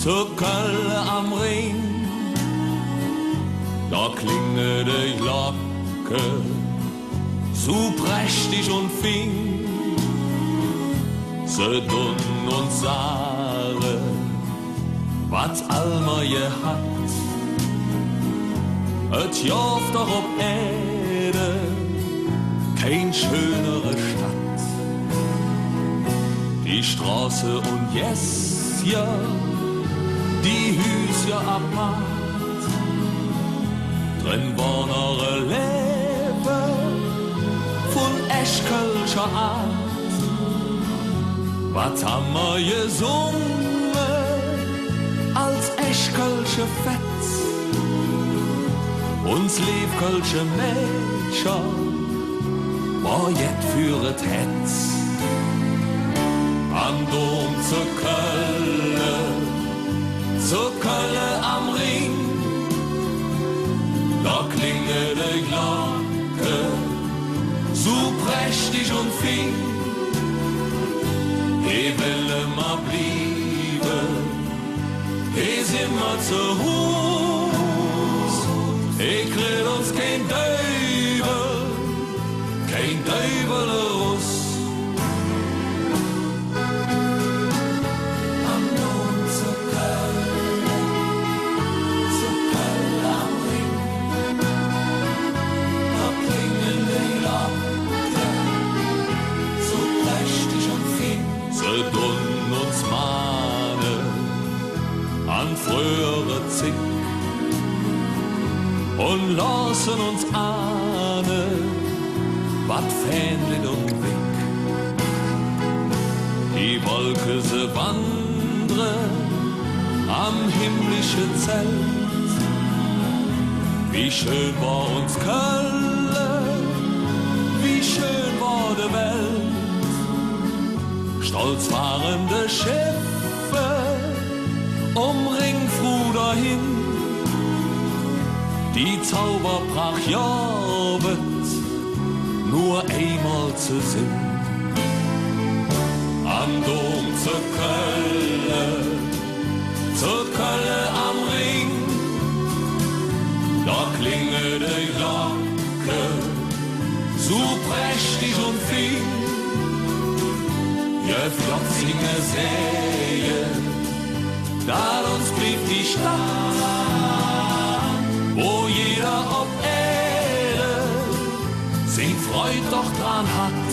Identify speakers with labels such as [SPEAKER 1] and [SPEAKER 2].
[SPEAKER 1] zur Kölle am Ring. Da klingelt die Glocke so prächtig und fing. Se dun und Sare, was allmer je hat, et joft doch ob Erde kein schönere Stadt. Die Straße und ja, die Hüse apart, drin war noch ein Leben von Eschkölscher Art. Was haben wir gesungen als Eschkölsche Fetz? Uns Liebkölsche Mädchen war jet für et Hetz. Am Dom zur Kölle am Ring, da klingelt die Glocke so prächtig und fing. Ich will immer bleiben, ich immer zu Hus. Ich krieg uns kein Teufel raus. Am Dom zur Kölle am Ring, da klingen die Glocken so prächtig und fing. Se dun uns mahnen an frühere Zick und lassen uns ahnen, wat fähnlet und wick. Die Wolke se wandern am himmlische Zelt. Wie schön war uns Köln, wie schön war die Welt. Stolz waren die Schiffe Ringfruh dahin. Die Zauberpracht jobet nur einmal zu sinn. Am Dom zur Kölle am Ring, da klingelt die Glocke so prächtig und fing. Je flotzinge Säen, da uns blieb die Stadt, wo jeder auf Erde sin Freud doch dran hat.